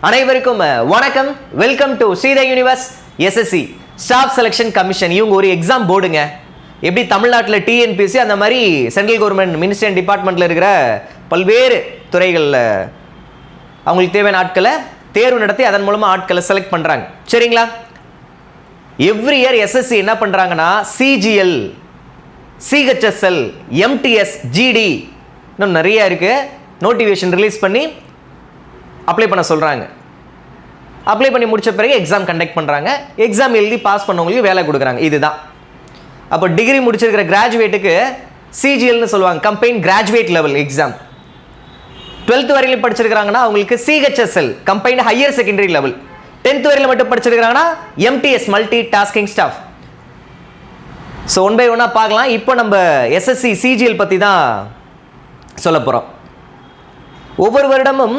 அனைவருக்கும் வணக்கம். Welcome to Sritha universe SSC staff selection commission. இவங்க ஒரு எக்ஸாம் போர்டுங்க. எப்படி தமிழ்நாட்டில் டிஎன்பிசி அந்த மாதிரி சென்ட்ரல் கவர்மெண்ட் மினிஸ்ட்ரி அண்ட் டிபார்ட்மெண்ட்டில் இருக்கிற பல்வேறு துறைகளில் அவங்களுக்கு தேவையான ஆட்களை தேர்வு நடத்தி அதன் மூலமாக ஆட்களை செலக்ட் பண்ணுறாங்க. சரிங்களா? எவ்ரி இயர் எஸ்எஸ்சி என்ன பண்ணுறாங்கன்னா சிஜிஎல், சிஹெச்எஸ்எல், எம்டிஎஸ், ஜிடி இன்னும் நிறைய இருக்குது, நோட்டிஃபிகேஷன் ரிலீஸ் பண்ணி அப்ளை பண்ண சொல்கிறாங்க. அப்ளை பண்ணி முடித்த பிறகு எக்ஸாம் கண்டக்ட் பண்ணுறாங்க. எக்ஸாம் எழுதி பாஸ் பண்ணவங்களுக்கு வேலை கொடுக்குறாங்க. இதுதான். அப்போ டிகிரி முடிச்சிருக்கிற கிராஜுவேட்டுக்கு சிஜிஎல்னு சொல்லுவாங்க, combine graduate level exam. 12th வரையிலும் படிச்சிருக்கிறாங்கன்னா அவங்களுக்கு CHSL, combine higher secondary level. 10th வரையில் மட்டும் படிச்சிருக்கிறாங்கன்னா MTS, multi tasking staff. So one by ஒன்னாக பார்க்கலாம். இப்போ நம்ம எஸ்எஸ்சி சிஜிஎல் பற்றி தான் சொல்ல போகிறோம். ஒவ்வொரு வருடமும்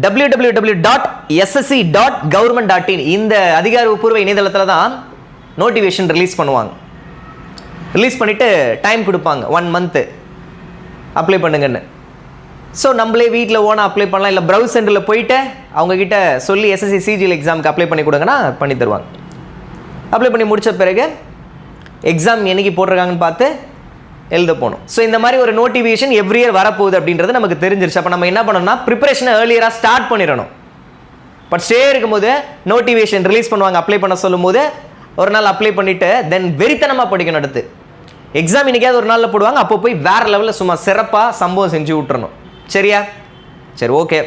www.ssc.government.in இந்த அதிகாரப்பூர்வ இணையதளத்தில் தான் நோட்டிஃபிகேஷன் ரிலீஸ் பண்ணுவாங்க. ரிலீஸ் பண்ணிவிட்டு டைம் கொடுப்பாங்க, 1 month அப்ளை பண்ணுங்கன்னு. ஸோ நம்மளே வீட்டில் ஓனாக அப்ளை பண்ணலாம், இல்லை ப்ரௌஸ் சென்டரில் போயிட்டு அவங்கக்கிட்ட சொல்லி எஸ்எஸ்சி சிஜிஎல் எக்ஸாமுக்கு அப்ளை பண்ணி கொடுங்கன்னா பண்ணி தருவாங்க. அப்ளை பண்ணி முடித்த பிறகு எக்ஸாம் என்னைக்கு போட்டிருக்காங்கன்னு பார்த்து எழுத போகணும். ஸோ இந்த மாதிரி ஒரு நோட்டிஃபிகேஷன் எவ்ரி இயர் வரப்போகுது அப்படின்றது நமக்கு தெரிஞ்சிருச்சு. அப்போ நம்ம என்ன பண்ணணும்னா ப்ரிப்பரேஷனை ஏர்லியராக ஸ்டார்ட் பண்ணிடணும். பட் ஸ்டே இருக்கும்போது நோட்டிஃபிகேஷன் ரிலீஸ் பண்ணுவாங்க, அப்ளை பண்ண சொல்லும் போது ஒரு நாள் அப்ளை பண்ணிவிட்டு தென் வெறித்தனமாக படிக்கணும். அடுத்து எக்ஸாம் இன்றைக்காவது ஒரு நாளில் போடுவாங்க, அப்போ போய் வேறு லெவலில் சும்மா சிறப்பாக சம்பவம் செஞ்சு விட்டுறணும். சரியா? சரி, ஓகே.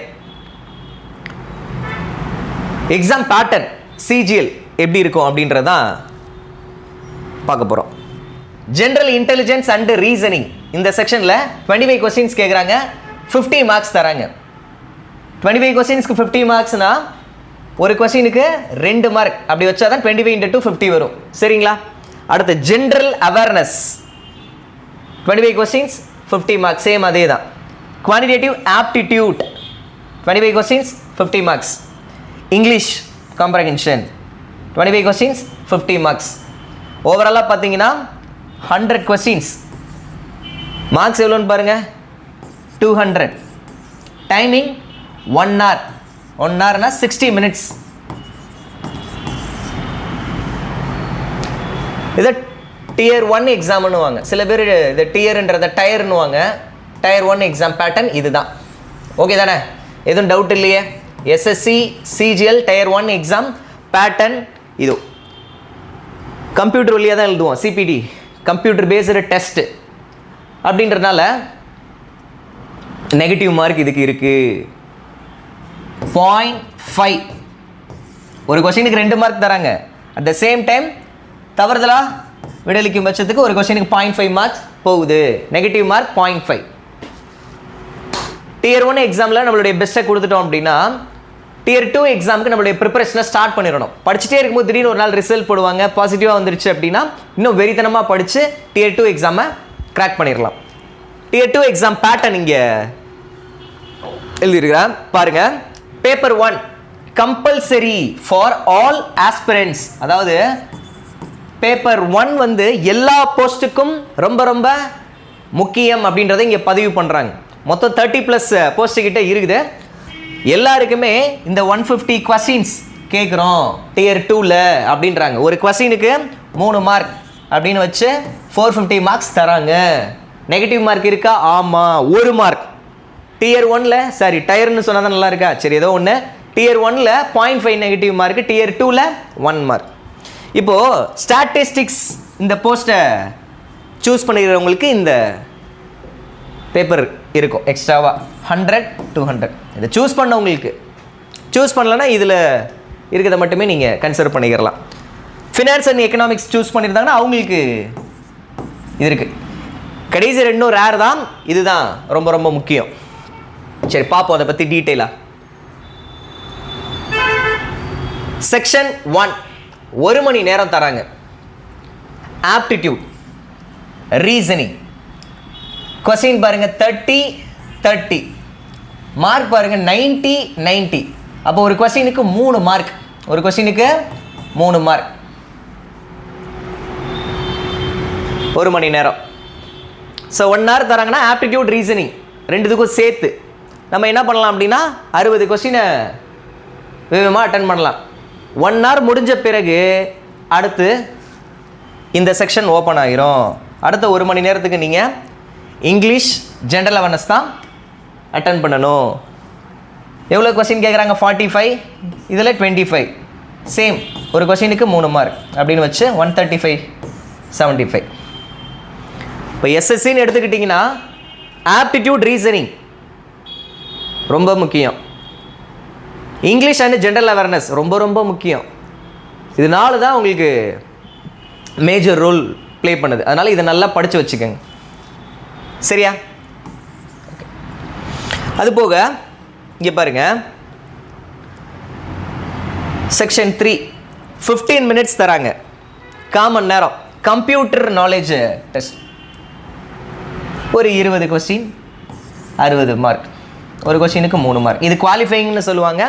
எக்ஸாம் பேட்டர்ன் சிஜிஎல் எப்படி இருக்கும் அப்படின்றதான் பார்க்க போகிறோம். ஜென்ரல் இன்டெலிஜென்ஸ் அண்ட் ரீசனிங் இந்த செக்ஷனில் 25 கொஸ்டின்ஸ் கேட்குறாங்க, 50 மார்க்ஸ் தராங்க. 25 கொஸ்டின்ஸ்க்கு 50 மார்க்ஸ்னா ஒரு கொஸ்டினுக்கு 2 மார்க் அப்படி வச்சா தான் 25 × 2 50 வரும். சரிங்களா? அடுத்து general awareness 25 questions 50 marks, same அதே தான். Quantitative aptitude 25 questions 50 marks. English comprehension 25 questions 50 marks. ஓவராலாக பார்த்தீங்கன்னா 100 கொஸ்டின்ஸ். மார்க்ஸ் எவ்வளோன்னு பாருங்கள், 200. Timing 1 hour. 1 hourனா 60 minutes. இது Tier 1 எக்ஸாம்னுவாங்க. சில பேர் இது டியர்ன்றத டயர்னுவாங்க. Tier 1 எக்ஸாம் பேட்டர்ன் இதுதான். ஓகே தானே? எதுவும் டவுட் இல்லையே? SSC CGL Tier 1 exam pattern இது. கம்ப்யூட்டர் வழியாக தான் எழுதுவோம், சிபிடி கம்ப்யூட்டர் பேஸ்டு டெஸ்ட் அப்படின்றதுனால நெகட்டிவ் மார்க் இதுக்கு இருக்கு 0.5. ஒரு கொஸ்டினுக்கு 2 மார்க் தராங்க. அட் த சேம் டைம் தவறுதலாக விடலிக்கும் பட்சத்துக்கு ஒரு கொஸ்டினுக்கு 0.5 மார்க்ஸ் போகுது. Negative mark 0.5. Tier 1 எக்ஸாமில் நம்மளுடைய பெஸ்ட்டை கொடுத்துட்டோம் அப்படின்னா Tier 2 எக்ஸாமுக்கு நம்மளுடைய ப்ரிப்பரேஷனை ஸ்டார்ட் பண்ணிடணும். படிச்சுட்டே இருக்கும்போது திடீர்னு ஒரு நாள் ரிசல்ட் போடுவாங்க, பாசிட்டிவாக வந்துருச்சு அப்படின்னா இன்னும் வெறித்தனமாக படித்து Tier 2 எக்ஸாமை கிராக் பண்ணிடலாம். Tier 2 எக்ஸாம் பேட்டர்ன் இங்கே எழுதியிருக்கிறேன் பாருங்கள். Paper 1 compulsory for all aspirants. அதாவது பேப்பர் 1 வந்து எல்லா போஸ்ட்டுக்கும் ரொம்ப ரொம்ப முக்கியம் அப்படின்றத இங்கே பதிவு பண்ணுறாங்க. மொத்தம் 30+ போஸ்ட்டுக்கிட்ட இருக்குது. எல்லாருக்குமே இந்த 150 கொஸ்டின்ஸ் கேட்குறோம் Tier 2ல் அப்படின்றாங்க. ஒரு கொஸ்டினுக்கு 3 மார்க் அப்படின்னு வச்சு 450 மார்க்ஸ் தராங்க. நெகட்டிவ் மார்க் இருக்கா? ஆமாம், 1 மார்க். Tier 1ல் சாரி டயர்னு சொன்னால் தான் நல்லா இருக்கா? சரி, ஏதோ ஒன்று. Tier 1ல் 0.5 நெகட்டிவ் மார்க், Tier 2ல் 1 மார்க். இப்போது ஸ்டாட்டிஸ்டிக்ஸ் இந்த போஸ்ட்டை சூஸ் பண்ணிக்கிறவங்களுக்கு இந்த பேப்பர் இருக்கும் எக்ஸ்ட்ராவாக 100, 200. இதை சூஸ் பண்ணவங்களுக்கு. சூஸ் பண்ணலன்னா இதில் இருக்கிறத மட்டுமே நீங்கள் கன்சிடர் பண்ணிக்கிறலாம். ஃபினான்ஸ் அண்ட் எக்கனாமிக்ஸ் சூஸ் பண்ணியிருந்தாங்கன்னா அவங்களுக்கு இது இருக்குது. கடைசி 2 ரேர் தான், இதுதான் ரொம்ப ரொம்ப முக்கியம். சரி, பார்ப்போம் அதை பற்றி டீட்டெயிலாக. செக்ஷன் 1 1 மணி நேரம் தராங்க. Aptitude, reasoning. கொஸ்டின் பாருங்க 30 மார்க் பாருங்க 90. அப்போ ஒரு கொஸ்டினுக்கு 3 மார்க். ஒரு கொஸ்டினுக்கு 3 மார்க். 1 மணி நேரம். ஸோ 1 hour தராங்கன்னா ஆப்டிடியூட் ரீசனிங் ரெண்டுத்துக்கும் சேர்த்து நம்ம என்ன பண்ணலாம் அப்படின்னா 60 கொஸ்டினை வேகமாக அட்டன் பண்ணலாம். 1 hour முடிஞ்ச பிறகு அடுத்து இந்த செக்ஷன் ஓப்பன் ஆகிரும். அடுத்த 1 மணி நேரத்துக்கு நீங்கள் இங்கிலீஷ் ஜென்ரல் அவேர்னஸ் தான் அட்டன் பண்ணணும். எவ்வளோ கொஸ்டின் கேட்குறாங்க? 45, இதில் 25. சேம், ஒரு கொஸ்டினுக்கு 3 மார்க் அப்படின்னு வச்சு 135, 75. இப்போ எஸ்எஸ்சின்னு எடுத்துக்கிட்டிங்கன்னா ஆப்டிடியூட் ரீசனிங் ரொம்ப முக்கியம். இங்கிலீஷ் அண்ட் ஜென்ரல் அவேர்னஸ் ரொம்ப ரொம்ப முக்கியம். இதனால தான் உங்களுக்கு மேஜர் ரோல் ப்ளே பண்ணுது. அதனால் இதை நல்லா படித்து வச்சுக்கோங்க. சரியா? அது போக இங்கே பாருங்கள், செக்ஷன் 3 15 minutes தராங்க, 1/4 மணி நேரம். கம்ப்யூட்டர் நாலேஜ் டெஸ்ட், ஒரு 20 கொஸ்டின், 60 மார்க். ஒரு கொஸ்டினுக்கு 3 மார்க். இது குவாலிஃபைங்னு சொல்லுவாங்க.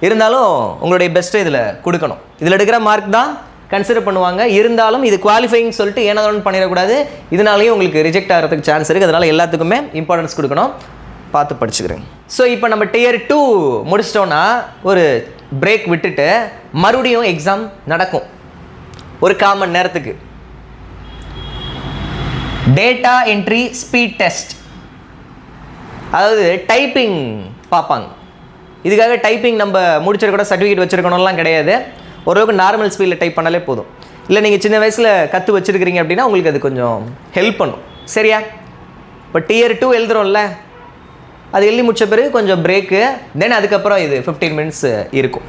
இருந்தாலும் உங்களுடைய பெஸ்ட்டு இதில் கொடுக்கணும். இதில் எடுக்கிற மார்க் தான் கன்சிடர் பண்ணுவாங்க. இருந்தாலும் இது குவாலிஃபைங் சொல்லிட்டு ஏனாலும் பண்ணிடக்கூடாது. இதனாலேயும் உங்களுக்கு ரிஜெக்ட் ஆகிறதுக்கு சான்ஸ் இருக்குது. அதனால் எல்லாத்துக்குமே இம்பார்ட்டன்ஸ் கொடுக்கணும். பார்த்து படிச்சுக்கிறேங்க. ஸோ இப்போ நம்ம Tier 2 முடிச்சிட்டோன்னா ஒரு பிரேக் விட்டுட்டு மறுபடியும் எக்ஸாம் நடக்கும் ஒரு 1/4 மணி நேரத்துக்கு. டேட்டா என்ட்ரி ஸ்பீட் டெஸ்ட், அதாவது டைப்பிங் பார்ப்பாங்க. இதுக்காக டைப்பிங் நம்ம முடிச்சிருக்க கூட சர்டிஃபிகேட் வச்சுருக்கணும்லாம் கிடையாது. ஓரளவுக்கு நார்மல் ஸ்பீடில் டைப் பண்ணாலே போதும். இல்லை நீங்கள் சின்ன வயசில் கற்று வச்சுருக்கிறீங்க அப்படின்னா உங்களுக்கு அது கொஞ்சம் ஹெல்ப் பண்ணும். சரியா? இப்போ Tier 2 எழுதுகிறோம்ல, அது எழுதி முடிச்ச பிறகு கொஞ்சம் பிரேக்கு, தென் அதுக்கப்புறம் இது 15 minutes இருக்கும்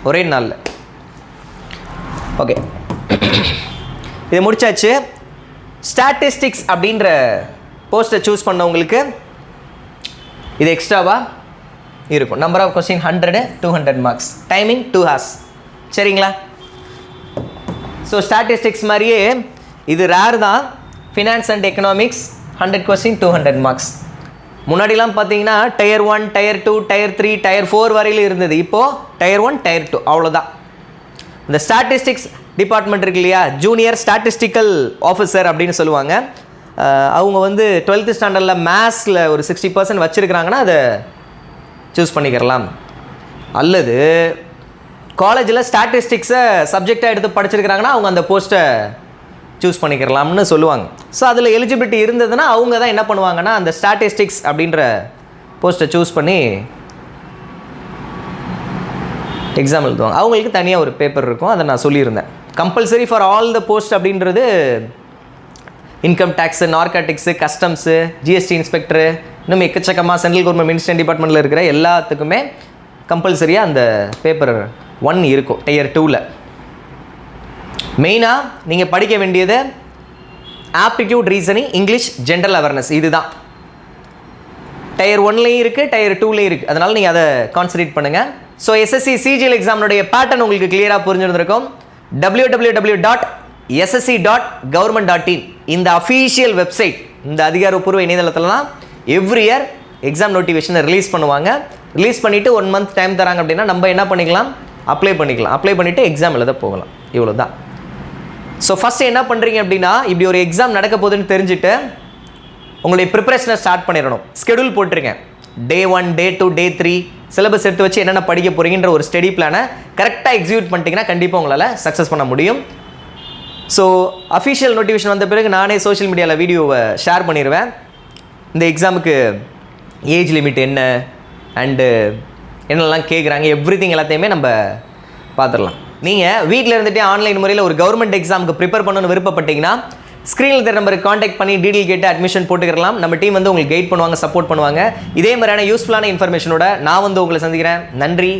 ஒரே நாளில். ஓகே, இது முடிச்சாச்சு. ஸ்டாட்டிஸ்டிக்ஸ் அப்படின்ற போஸ்ட்டை சூஸ் பண்ணவங்களுக்கு இது எக்ஸ்ட்ராவாக இருக்கும். Number of question 100, 200 marks. Timing 2 hours. சரிங்களா? ஸோ ஸ்டாட்டிஸ்டிக்ஸ் மாதிரியே இது ரேர் தான். Finance and economics 100 question, 200 marks. முன்னாடிலாம் பார்த்தீங்கன்னா Tier 1, Tier 2, Tier 3, Tier 4 வரையிலும் இருந்தது. இப்போது Tier 1, Tier 2 அவ்வளோதான். இந்த ஸ்டாட்டிஸ்டிக்ஸ் டிபார்ட்மெண்ட் இருக்கு இல்லையா, ஜூனியர் ஸ்டாட்டிஸ்டிக்கல் ஆஃபீஸர் அப்படின்னு சொல்லுவாங்க. அவங்க வந்து 12th ஸ்டாண்டர்டில் மேத்ஸில் ஒரு 60% வச்சுருக்கிறாங்கன்னா அதை சூஸ் பண்ணிக்கிறலாம். அல்லது காலேஜில் ஸ்டாட்டிஸ்டிக்ஸை சப்ஜெக்டாக எடுத்து படிச்சிருக்கிறாங்கன்னா அவங்க அந்த போஸ்ட்டை சூஸ் பண்ணிக்கிறலாம்னு சொல்லுவாங்க. ஸோ அதில் எலிஜிபிலிட்டி இருந்ததுன்னா அவங்க தான் என்ன பண்ணுவாங்கன்னா அந்த ஸ்டாட்டிஸ்டிக்ஸ் அப்படின்ற போஸ்ட்டை சூஸ் பண்ணி எக்ஸாம் எழுதுவாங்க. அவங்களுக்கு தனியாக ஒரு பேப்பர் இருக்கும், அதை நான் சொல்லியிருந்தேன். Compulsory for all the post அப்படின்றது income tax, narcotics, customs, GST inspector, இன்னும் எக்கச்சக்கமாக சென்ட்ரல் கவர்மெண்ட் மினிஸ்ட்ரி டிபார்ட்மெண்ட்டில் இருக்கிற எல்லாத்துக்குமே கம்பல்சரியாக அந்த பேப்பர் 1 இருக்கும் Tier 2ல். மெயினாக நீங்கள் படிக்க வேண்டியது aptitude reasoning, English, general awareness. இதுதான் Tier 1லையும் இருக்குது, Tier 2லையும் இருக்குது. அதனால் நீங்கள் அதை கான்சன்ட்ரேட் பண்ணுங்கள். ஸோ SSC CGL எக்ஸாமுடைய பேட்டர்ன் உங்களுக்கு கிளியராக புரிஞ்சிருந்திருக்கும். www.ssc.government.in இந்த அஃபீஷியல் வெப்சைட், இந்த அதிகாரப்பூர்வ இணையதளத்தில் தான் எவ்ரி இயர் எக்ஸாம் நோட்டிஃபிகேஷனை ரிலீஸ் பண்ணுவாங்க. ரிலீஸ் பண்ணிவிட்டு 1 month டைம் தராங்க அப்படின்னா நம்ம என்ன பண்ணிக்கலாம், அப்ளை பண்ணிக்கலாம். அப்ளை பண்ணிவிட்டு எக்ஸாம் எழுத போகலாம். இவ்வளோ தான். ஸோ ஃபஸ்ட்டு என்ன பண்ணுறீங்க அப்படின்னா, இப்படி ஒரு எக்ஸாம் நடக்க போகுதுன்னு தெரிஞ்சுட்டு உங்களுடைய ப்ரிப்பரேஷனை ஸ்டார்ட் பண்ணிடணும். ஸ்கெடியூல் போட்டுருங்க. Day 1, Day 2, Day 3 சிலபஸ் எடுத்து வச்சு என்னென்ன படிக்க போகிறீங்கன்ற ஒரு ஸ்டடி பிளானை கரெக்டாக எக்ஸிக்யூட் பண்ணிட்டீங்கன்னா கண்டிப்பாக உங்களால் சக்ஸஸ் பண்ண முடியும். ஸோ அஃபிஷியல் நோட்டிஃபிகேஷன் வந்த பிறகு நானே சோஷியல் மீடியாவில் வீடியோவை ஷேர் பண்ணிடுவேன். இந்த எக்ஸாமுக்கு ஏஜ் லிமிட் என்ன அண்டு என்னெல்லாம் கேட்குறாங்க, எவ்ரிதிங் எல்லாத்தையுமே நம்ம பார்த்துடலாம். நீங்கள் வீட்டில் இருந்துகிட்டே ஆன்லைன் முறையில் ஒரு கவர்மெண்ட் எக்ஸாமுக்கு ப்ரிப்பேர் பண்ணணும்னு விருப்பப்பட்டீங்கன்னா ஸ்க்ரீனில் இருக்கிற நம்பருக்கு காண்டாக்ட் பண்ணி டீடெயில் கேட்டு அட்மிஷன் போட்டுக்கலாம். நம்ம டீம் வந்து உங்களுக்கு கைட் பண்ணுவாங்க, சப்போர்ட் பண்ணுவாங்க. இதே மாதிரியான யூஸ்ஃபுல்லான இன்ஃபர்மேஷனோட நான் வந்து உங்களை சந்திக்கிறேன். நன்றி.